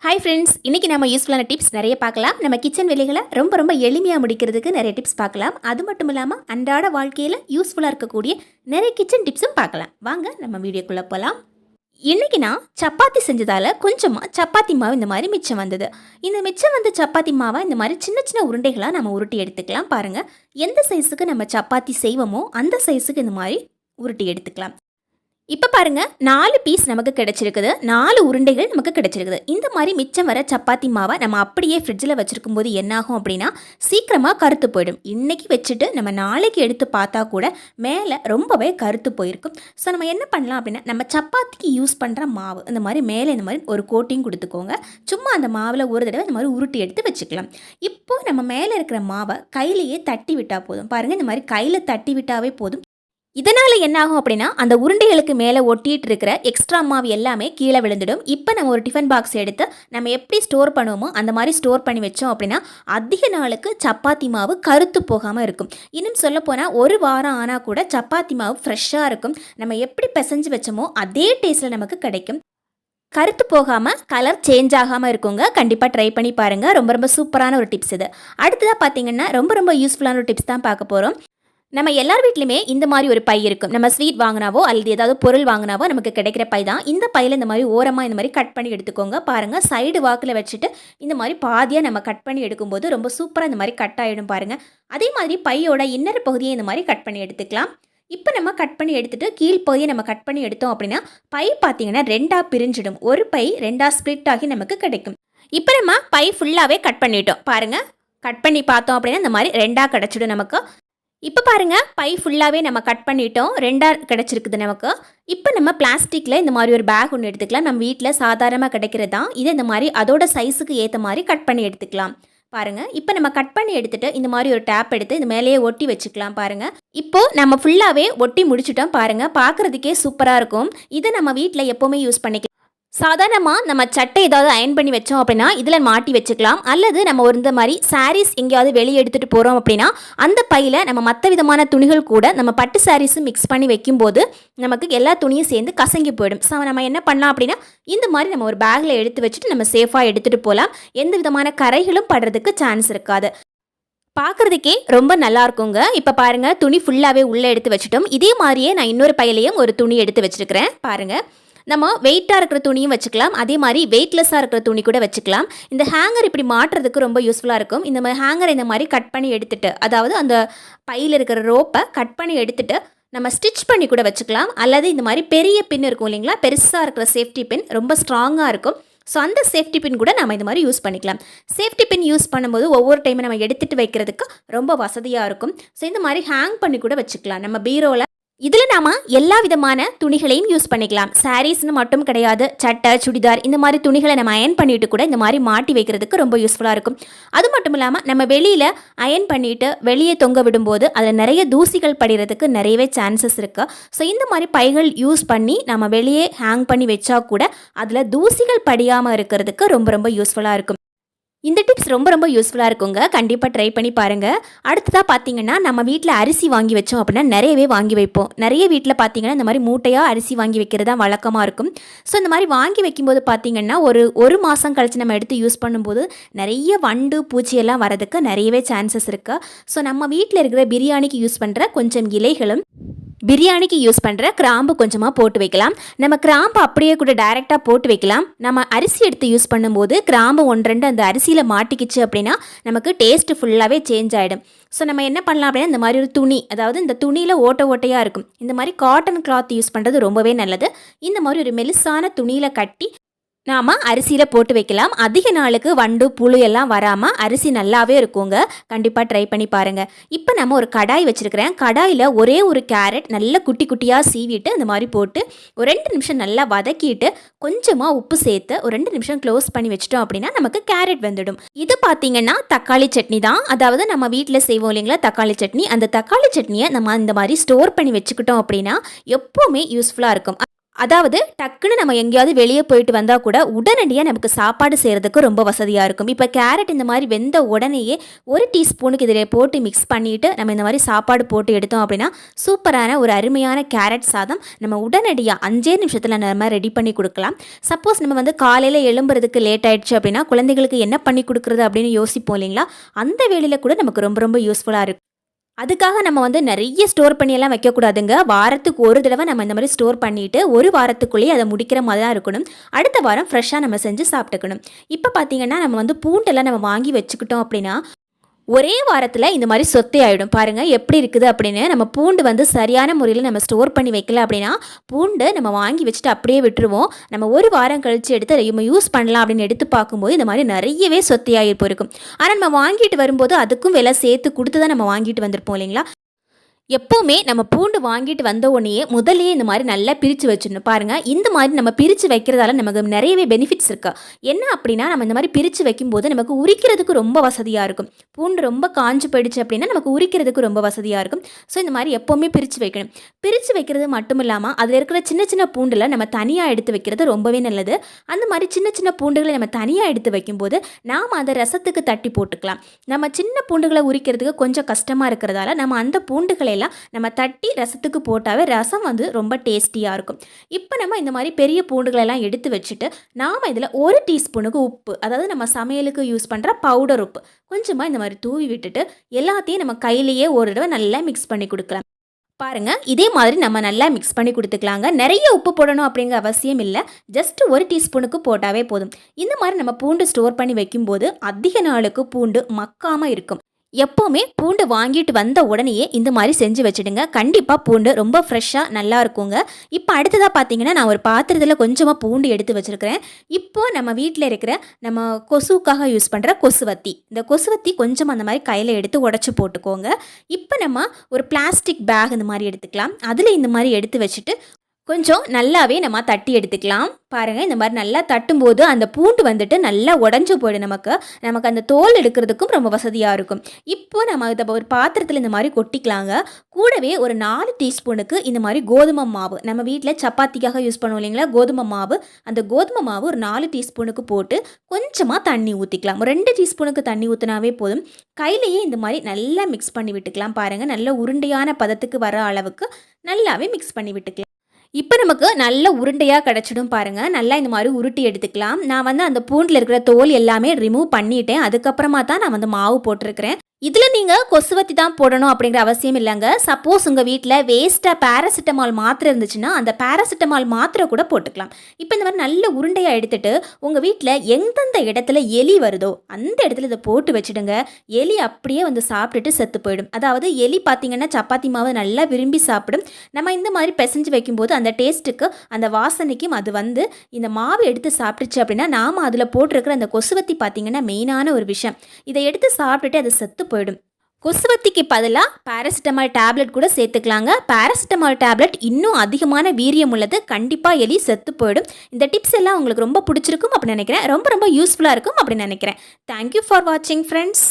Hi friends, இன்றைக்கி நம்ம யூஸ்ஃபுல்லான டிப்ஸ் நிறைய பார்க்கலாம். நம்ம கிச்சன் வேலைகளை ரொம்ப எளிமையாக முடிக்கிறதுக்கு நிறைய டிப்ஸ் பார்க்கலாம். அது மட்டும் இல்லாமல் அன்றாட வாழ்க்கையில் யூஸ்ஃபுல்லாக இருக்கக்கூடிய நிறைய கிச்சன் டிப்ஸும் பார்க்கலாம். வாங்க நம்ம வீடியோக்குள்ளே போகலாம். இன்றைக்கி நான் சப்பாத்தி செஞ்சதால் கொஞ்சமாக சப்பாத்தி மாவு இந்த மாதிரி மிச்சம் வந்தது. இந்த மிச்சம் வந்த சப்பாத்தி மாவை இந்த மாதிரி சின்ன சின்ன உருண்டைகளாக நம்ம உருட்டி எடுத்துக்கலாம். பாருங்கள், எந்த சைஸுக்கு நம்ம சப்பாத்தி செய்வோமோ அந்த சைஸுக்கு இந்த மாதிரி உருட்டி எடுத்துக்கலாம். இப்போ பாருங்கள், 4 பீஸ் நமக்கு கிடச்சிருக்குது, 4 உருண்டைகள் நமக்கு கிடச்சிருக்குது. இந்த மாதிரி மிச்சம் வர சப்பாத்தி மாவை நம்ம அப்படியே ஃப்ரிட்ஜில் வச்சுருக்கும் போது என்னாகும் அப்படின்னா சீக்கிரமாக கருத்து போயிடும். இன்றைக்கி வச்சுட்டு நம்ம நாளைக்கு எடுத்து பார்த்தா கூட மேலே ரொம்பவே கருத்து போயிருக்கும். ஸோ நம்ம என்ன பண்ணலாம் அப்படின்னா, நம்ம சப்பாத்திக்கு யூஸ் பண்ணுற மாவு இந்த மாதிரி மேலே இந்த மாதிரி ஒரு கோட்டிங் கொடுத்துக்கோங்க. சும்மா அந்த மாவில் ஒரு தடவை இந்த மாதிரி உருட்டி எடுத்து வச்சுக்கலாம். இப்போது நம்ம மேலே இருக்கிற மாவை கையிலேயே தட்டி விட்டால் போதும். பாருங்கள், இந்த மாதிரி கையில் தட்டி விட்டாவே போதும். இதனால் என்னாகும் அப்படின்னா அந்த உருண்டைகளுக்கு மேலே ஒட்டிகிட்டு இருக்கிற எக்ஸ்ட்ரா மாவு எல்லாமே கீழே விழுந்துடும். இப்போ நம்ம ஒரு டிஃபன் பாக்ஸ் எடுத்து நம்ம எப்படி ஸ்டோர் பண்ணுவோமோ அந்த மாதிரி ஸ்டோர் பண்ணி வச்சோம் அப்படின்னா அதிக நாளுக்கு சப்பாத்தி மாவு கருத்து போகாமல் இருக்கும். இன்னும் சொல்லப்போனால் ஒரு வாரம் ஆனால் கூட சப்பாத்தி மாவு ஃப்ரெஷ்ஷாக இருக்கும். நம்ம எப்படி பிசைஞ்சு வச்சோமோ அதே டேஸ்ட்டில் நமக்கு கிடைக்கும். கருத்து போகாமல் கலர் சேஞ்ச் ஆகாமல் இருக்குங்க. கண்டிப்பாக ட்ரை பண்ணி பாருங்கள். ரொம்ப சூப்பரான ஒரு டிப்ஸ் இது. அடுத்ததாக பார்த்தீங்கன்னா ரொம்ப யூஸ்ஃபுல்லான ஒரு டிப்ஸ் தான் பார்க்க போகிறோம். நம்ம எல்லார் வீட்லையுமே இந்த மாதிரி ஒரு பை இருக்கும். நம்ம ஸ்வீட் வாங்கினாவோ அல்லது ஏதாவது பொருள் வாங்கினாவோ நமக்கு கிடைக்கிற பை தான். இந்த பையில் இந்த மாதிரி ஓரமாக இந்த மாதிரி கட் பண்ணி எடுத்துக்கோங்க. பாருங்கள், சைடு வாக்கில் வச்சுட்டு இந்த மாதிரி பாதியாக நம்ம கட் பண்ணி எடுக்கும்போது ரொம்ப சூப்பராக இந்த மாதிரி கட் ஆகிடும். பாருங்கள், அதே மாதிரி பையோட இன்னொரு பகுதியை இந்த மாதிரி கட் பண்ணி எடுத்துக்கலாம். இப்போ நம்ம கட் பண்ணி எடுத்துகிட்டு கீழ்ப்பகுதியை நம்ம கட் பண்ணி எடுத்தோம் அப்படின்னா பை பார்த்தீங்கன்னா 2ஆக பிரிஞ்சிடும். ஒரு பை 2ஆக ஸ்ப்ளிட் ஆகி நமக்கு கிடைக்கும். இப்போ நம்ம பை ஃபுல்லாகவே கட் பண்ணிட்டோம். பாருங்கள், கட் பண்ணி பார்த்தோம் அப்படின்னா இந்த மாதிரி 2ஆக கிடச்சிடும் நமக்கு. இப்போ பாருங்கள், பை ஃபுல்லாகவே நம்ம கட் பண்ணிட்டோம். 2ஆக கிடச்சிருக்குது நமக்கு. இப்போ நம்ம பிளாஸ்டிக்கில் இந்த மாதிரி ஒரு பேக் ஒன்று எடுத்துக்கலாம். நம்ம வீட்டில் சாதாரணமாக கிடைக்கிறது தான். இதை இந்த மாதிரி அதோட சைஸுக்கு ஏற்ற மாதிரி கட் பண்ணி எடுத்துக்கலாம். பாருங்கள், இப்போ நம்ம கட் பண்ணி எடுத்துகிட்டு இந்த மாதிரி ஒரு டேப் எடுத்து இந்த மேலேயே ஒட்டி வச்சுக்கலாம். பாருங்கள், இப்போது நம்ம ஃபுல்லாகவே ஒட்டி முடிச்சிட்டோம். பாருங்கள், பார்க்குறதுக்கே சூப்பராக இருக்கும். இதை நம்ம வீட்டில் எப்போவுமே யூஸ் பண்ணிக்கலாம். சாதாரணமாக நம்ம சட்டை ஏதாவது அயன் பண்ணி வச்சோம் அப்படின்னா இதில் மாட்டி வச்சுக்கலாம். அல்லது நம்ம ஒரு இந்த மாதிரி சாரீஸ் எங்கேயாவது வெளியே எடுத்துகிட்டு போகிறோம் அப்படின்னா அந்த பையில் நம்ம மற்ற விதமான துணிகள் கூட நம்ம பட்டு சாரீஸும் மிக்ஸ் பண்ணி வைக்கும்போது நமக்கு எல்லா துணியும் சேர்ந்து கசங்கி போயிடும். ஸோ நம்ம என்ன பண்ணலாம் அப்படின்னா இந்த மாதிரி நம்ம ஒரு பேக்கில் எடுத்து வச்சுட்டு நம்ம சேஃபாக எடுத்துகிட்டு போகலாம். எந்த விதமான கரைகளும் படுறதுக்கு சான்ஸ் இருக்காது. பார்க்குறதுக்கே ரொம்ப நல்லா இருக்குங்க. இப்போ பாருங்கள், துணி ஃபுல்லாகவே உள்ளே எடுத்து வச்சுட்டோம். இதே மாதிரியே நான் இன்னொரு பையிலையும் ஒரு துணி எடுத்து வச்சுருக்கிறேன். பாருங்கள், நம்ம வெயிட்டாக இருக்கிற துணியும் வச்சுக்கலாம், அதே மாதிரி வெயிட்லெஸ்ஸாக இருக்கிற துணி கூட வச்சுக்கலாம். இந்த ஹேங்கர் இப்படி மாட்டுறதுக்கு ரொம்ப யூஸ்ஃபுல்லாக இருக்கும். இந்த மாதிரி ஹேங்கரை இந்த மாதிரி கட் பண்ணி எடுத்துகிட்டு, அதாவது அந்த பையில் இருக்கிற ரோப்பை கட் பண்ணி எடுத்துகிட்டு நம்ம ஸ்டிச் பண்ணி கூட வச்சுக்கலாம். அல்லது இந்த மாதிரி பெரிய பின் இருக்கும் இல்லைங்களா, பெருசாக இருக்கிற சேஃப்டி பின் ரொம்ப ஸ்ட்ராங்காக இருக்கும். ஸோ அந்த சேஃப்டி பின் கூட நம்ம இந்த மாதிரி யூஸ் பண்ணிக்கலாம். சேஃப்டி பின் யூஸ் பண்ணும்போது ஒவ்வொரு டைமும் நம்ம எடுத்துகிட்டு வைக்கிறதுக்கு ரொம்ப வசதியாக இருக்கும். ஸோ இந்த மாதிரி ஹேங் பண்ணி கூட வச்சுக்கலாம் நம்ம பீரோவில். இதில் நாம் எல்லா விதமான துணிகளையும் யூஸ் பண்ணிக்கலாம். சாரீஸ்னு மட்டும் கிடையாது, சட்டை, சுடிதார் இந்த மாதிரி துணிகளை நம்ம அயன் பண்ணிவிட்டு கூட இந்த மாதிரி மாட்டி வைக்கிறதுக்கு ரொம்ப யூஸ்ஃபுல்லாக இருக்கும். அது மட்டும் இல்லாமல் நம்ம வெளியில் அயன் பண்ணிவிட்டு வெளியே தொங்க விடும்போது அதில் நிறைய தூசிகள் படிகிறதுக்கு நிறையவே சான்சஸ் இருக்குது. ஸோ இந்த மாதிரி பைகள் யூஸ் பண்ணி நம்ம வெளியே ஹேங் பண்ணி வச்சா கூட அதில் தூசிகள் படியாமல் இருக்கிறதுக்கு ரொம்ப யூஸ்ஃபுல்லாக இருக்கும். இந்த டிப்ஸ் ரொம்ப யூஸ்ஃபுல்லாக இருக்குங்க. கண்டிப்பாக ட்ரை பண்ணி பாருங்கள். அடுத்ததாக பார்த்தீங்கன்னா, நம்ம வீட்டில் அரிசி வாங்கி வச்சோம் அப்படின்னா நிறையவே வாங்கி வைப்போம். நிறைய வீட்டில் பார்த்தீங்கன்னா இந்த மாதிரி மூட்டையாக அரிசி வாங்கி வைக்கிறது தான் வழக்கமாக இருக்கும். ஸோ இந்த மாதிரி வாங்கி வைக்கும்போது பார்த்தீங்கன்னா ஒரு மாதம் கழித்து நம்ம எடுத்து யூஸ் பண்ணும்போது நிறைய வண்டு பூச்சியெல்லாம் வரதுக்கு நிறையவே சான்சஸ் இருக்குது. ஸோ நம்ம வீட்டில் இருக்கிற பிரியாணிக்கு யூஸ் பண்ணுற கொஞ்சம் இலைகளும் பிரியாணிக்கு யூஸ் பண்ணுற கிராம்பு கொஞ்சமாக போட்டு வைக்கலாம். நம்ம கிராம்பு அப்படியே கூட டைரெக்டாக போட்டு வைக்கலாம். நம்ம அரிசி எடுத்து யூஸ் பண்ணும்போது கிராம்பு 1-2 அந்த அரிசியில் மாட்டிக்கிச்சு அப்படின்னா நமக்கு டேஸ்ட்டு ஃபுல்லாகவே சேஞ்ச் ஆகிடும். ஸோ நம்ம என்ன பண்ணலாம் அப்படின்னா இந்த மாதிரி ஒரு துணி, அதாவது இந்த துணியில் ஓட்டையாக இருக்கும், இந்த மாதிரி காட்டன் கிளாத் யூஸ் பண்ணுறது ரொம்பவே நல்லது. இந்த மாதிரி ஒரு மெலிசான துணியில் கட்டி நாம் அரிசியில் போட்டு வைக்கலாம். அதிக நாளுக்கு வண்டு புழு எல்லாம் வராமல் அரிசி நல்லாவே இருக்குங்க. கண்டிப்பாக ட்ரை பண்ணி பாருங்கள். இப்போ நம்ம ஒரு கடாய் வச்சுருக்கிறேன். கடாயில் ஒரே ஒரு கேரட் நல்ல குட்டி குட்டியாக சீவிட்டு இந்த மாதிரி போட்டு ஒரு 2 நிமிஷம் நல்லா வதக்கிட்டு கொஞ்சமாக உப்பு சேர்த்து ஒரு 2 நிமிஷம் க்ளோஸ் பண்ணி வச்சிட்டோம் அப்படின்னா நமக்கு கேரட் வந்துடும். இது பார்த்திங்கன்னா தக்காளி சட்னி தான். அதாவது நம்ம வீட்டில் செய்வோம் இல்லைங்களா தக்காளி சட்னி, அந்த தக்காளி சட்னியை நம்ம இந்த மாதிரி ஸ்டோர் பண்ணி வச்சுக்கிட்டோம் அப்படின்னா எப்போவுமே யூஸ்ஃபுல்லாக இருக்கும். அதாவது டக்குன்னு நம்ம எங்கேயாவது வெளியே போயிட்டு வந்தால் கூட உடனடியாக நமக்கு சாப்பாடு செய்கிறதுக்கு ரொம்ப வசதியாக இருக்கும். இப்போ கேரட் இந்த மாதிரி வெந்த உடனேயே ஒரு டீஸ்பூனுக்கு இதில் போட்டு மிக்ஸ் பண்ணிவிட்டு நம்ம இந்த மாதிரி சாப்பாடு போட்டு எடுத்தோம் அப்படின்னா சூப்பரான ஒரு அருமையான கேரட் சாதம் நம்ம உடனடியாக 5 நிமிஷத்தில் நம்ம ரெடி பண்ணி கொடுக்கலாம். சப்போஸ் நம்ம வந்து காலையில் எழும்புறதுக்கு லேட் ஆகிடுச்சு அப்படின்னா குழந்தைகளுக்கு என்ன பண்ணி கொடுக்குறது அப்படின்னு யோசிப்போம் இல்லைங்களா? அந்த வேளையில் கூட நமக்கு ரொம்ப ரொம்ப யூஸ்ஃபுல்லாக இருக்கும். அதுக்காக நம்ம வந்து நிறைய ஸ்டோர் பண்ணியெல்லாம் வைக்கக்கூடாதுங்க. வாரத்துக்கு ஒரு தடவை நம்ம இந்த மாதிரி ஸ்டோர் பண்ணிவிட்டு ஒரு வாரத்துக்குள்ளேயே அதை முடிக்கிற மாதிரி தான் இருக்கணும். அடுத்த வாரம் ஃப்ரெஷ்ஷாக நம்ம செஞ்சு சாப்பிட்டுக்கணும். இப்போ பார்த்தீங்கன்னா நம்ம வந்து பூண்டெல்லாம் நம்ம வாங்கி வச்சுக்கிட்டோம் அப்படின்னா ஒரே வாரத்தில் இந்த மாதிரி சொத்தை ஆகிடும். பாருங்கள் எப்படி இருக்குது அப்படின்னு. நம்ம பூண்டு வந்து சரியான முறையில் நம்ம ஸ்டோர் பண்ணி வைக்கல அப்படின்னா பூண்டு நம்ம வாங்கி வச்சுட்டு அப்படியே விட்டுருவோம். நம்ம ஒரு வாரம் கழித்து எடுத்து நம்ம யூஸ் பண்ணலாம் அப்படின்னு எடுத்து பார்க்கும்போது இந்த மாதிரி நிறையவே சொத்தையாகி போயிருக்கும். ஆனால் நம்ம வாங்கிட்டு வரும்போது அதுக்கும் விலை சேர்த்து கொடுத்து தான் நம்ம வாங்கிட்டு வந்திருப்போம் இல்லைங்களா? எப்போவுமே நம்ம பூண்டு வாங்கிட்டு வந்த உடனே முதலே இந்த மாதிரி நல்லா பிரித்து வச்சிடணும். பாருங்கள், இந்த மாதிரி நம்ம பிரித்து வைக்கிறதால நமக்கு நிறையவே பெனிஃபிட்ஸ் இருக்குது. என்ன அப்படின்னா நம்ம இந்த மாதிரி பிரித்து வைக்கும்போது நமக்கு உரிக்கிறதுக்கு ரொம்ப வசதியாக இருக்கும். பூண்டு ரொம்ப காஞ்சு போயிடுச்சு அப்படின்னா நமக்கு உரிக்கிறதுக்கு ரொம்ப வசதியாக இருக்கும். ஸோ இந்த மாதிரி எப்போவுமே பிரித்து வைக்கணும். பிரித்து வைக்கிறது மட்டும் இல்லாமல் அதில் இருக்கிற சின்ன சின்ன பூண்டில் நம்ம தனியாக எடுத்து வைக்கிறது ரொம்பவே நல்லது. அந்த மாதிரி சின்ன சின்ன பூண்டுகளை நம்ம தனியாக எடுத்து வைக்கும்போது நாம் அதை ரசத்துக்கு தட்டி போட்டுக்கலாம். நம்ம சின்ன பூண்டுகளை உரிக்கிறதுக்கு கொஞ்சம் கஷ்டமாக இருக்கிறதால நம்ம அந்த பூண்டுகளை நம்ம தட்டி ரசத்துக்கு போட்டாவே ரசம் வந்து ரொம்ப டேஸ்டியாக இருக்கும். இப்போ நம்ம இந்த மாதிரி பெரிய பூண்டுகளெல்லாம் எடுத்து வச்சுட்டு நாம் இதில் 1 டீஸ்பூனுக்கு உப்பு, அதாவது நம்ம சமையலுக்கு யூஸ் பண்ணுற பவுடர் உப்பு கொஞ்சமாக இந்த மாதிரி தூவி விட்டுட்டு எல்லாத்தையும் நம்ம கையிலேயே ஒரு தடவை நல்லா மிக்ஸ் பண்ணி கொடுக்கலாம். பாருங்கள், இதே மாதிரி நம்ம நல்லா மிக்ஸ் பண்ணி கொடுத்துக்கலாங்க. நிறைய உப்பு போடணும் அப்படிங்கிற அவசியம் இல்லை. ஜஸ்ட் 1 டீஸ்பூனுக்கு போட்டாவே போதும். இந்த மாதிரி நம்ம பூண்டு ஸ்டோர் பண்ணி வைக்கும்போது அதிக நாளுக்கு பூண்டு மக்காமல் இருக்கும். எப்போவுமே பூண்டு வாங்கிட்டு வந்த உடனேயே இந்த மாதிரி செஞ்சு வச்சுடுங்க. கண்டிப்பாக பூண்டு ரொம்ப ஃப்ரெஷ்ஷாக நல்லா இருக்குங்க. இப்போ அடுத்ததாக பார்த்தீங்கன்னா நான் ஒரு பாத்திரத்தில் கொஞ்சமாக பூண்டு எடுத்து வச்சுருக்கிறேன். இப்போது நம்ம வீட்டில் இருக்கிற நம்ம கொசுக்காக யூஸ் பண்ணுற கொசுவத்தி, இந்த கொசுவத்தி கொஞ்சம் அந்த மாதிரி கையில் எடுத்து உடச்சி போட்டுக்கோங்க. இப்போ நம்ம ஒரு பிளாஸ்டிக் பேக் இந்த மாதிரி எடுத்துக்கலாம். அதில் இந்த மாதிரி எடுத்து வச்சுட்டு கொஞ்சம் நல்லாவே நம்ம தட்டி எடுத்துக்கலாம். பாருங்கள், இந்த மாதிரி நல்லா தட்டும்போது அந்த பூண்டு வந்துட்டு நல்லா உடஞ்சி போயிடும். நமக்கு அந்த தோல் எடுக்கிறதுக்கும் ரொம்ப வசதியாக இருக்கும். இப்போ நம்ம இதை ஒரு பாத்திரத்தில் இந்த மாதிரி கொட்டிக்கலாங்க. கூடவே ஒரு 4 டீஸ்பூனுக்கு இந்த மாதிரி கோதுமை மாவு, நம்ம வீட்டில் சப்பாத்திக்காக யூஸ் பண்ணுவோம் இல்லைங்களா, கோதுமை மாவு, அந்த கோதுமை மாவு ஒரு 4 டீஸ்பூனுக்கு போட்டு கொஞ்சமாக தண்ணி ஊற்றிக்கலாம். 2 டீஸ்பூனுக்கு தண்ணி ஊற்றினாவே போதும். கையிலையே இந்த மாதிரி நல்லா மிக்ஸ் பண்ணி விட்டுக்கலாம். பாருங்கள், நல்ல உருண்டையான பதத்துக்கு வர அளவுக்கு நல்லாவே மிக்ஸ் பண்ணி விட்டுக்கலாம். இப்போ நமக்கு நல்ல உருண்டையாக கிடச்சிடும். பாருங்கள், நல்லா இந்த மாதிரி உருட்டி எடுத்துக்கலாம். நான் வந்து அந்த பூண்டில் இருக்கிற தோல் எல்லாமே ரிமூவ் பண்ணிட்டேன். அதுக்கப்புறமா தான் நான் வந்து மாவு போட்டிருக்கிறேன். இதில் நீங்கள் கொசுவத்தி தான் போடணும் அப்படிங்கிற அவசியம் இல்லைங்க. சப்போஸ் உங்கள் வீட்டில் வேஸ்ட்டாக பேராசிட்டமால் மாத்திரை இருந்துச்சுன்னா அந்த பேராசிட்டமால் மாத்திரை கூட போட்டுக்கலாம். இப்போ இந்த மாதிரி நல்ல உருண்டையாக எடுத்துகிட்டு உங்கள் வீட்டில் எந்தெந்த இடத்துல எலி வருதோ அந்த இடத்துல இதை போட்டு வச்சுடுங்க. எலி அப்படியே வந்து சாப்பிட்டுட்டு செத்து போயிடும். அதாவது எலி பார்த்திங்கன்னா சப்பாத்தி மாவு நல்லா விரும்பி சாப்பிடும். நம்ம இந்த மாதிரி பிசைஞ்சு வைக்கும்போது அந்த டேஸ்ட்டுக்கு அந்த வாசனைக்கும் அது வந்து இந்த மாவு எடுத்து சாப்பிட்டுச்சு அப்படின்னா நாம் அதில் போட்டிருக்கிற அந்த கொசுவத்தி பார்த்திங்கன்னா மெயினான ஒரு விஷயம். இதை எடுத்து சாப்பிட்டுட்டு அது செத்து போயிடும். கொசுவத்திக்கு பதிலாக பேராசிட்டமால் டேப்லெட் கூட சேர்த்துக்கலாங்க. பேராசிட்டமால் டேப்லெட் இன்னும் அதிகமான வீரியம் உள்ளது. கண்டிப்பாக எலி செத்து போயிடும். இந்த டிப்ஸ் எல்லாம் உங்களுக்கு ரொம்ப பிடிச்சிருக்கும் அப்படின்னு நினைக்கிறேன். ரொம்ப ரொம்ப யூஸ்ஃபுல்லாக இருக்கும் அப்படின்னு நினைக்கிறேன். தேங்க்யூ ஃபார் வாட்சிங் ஃப்ரெண்ட்ஸ்.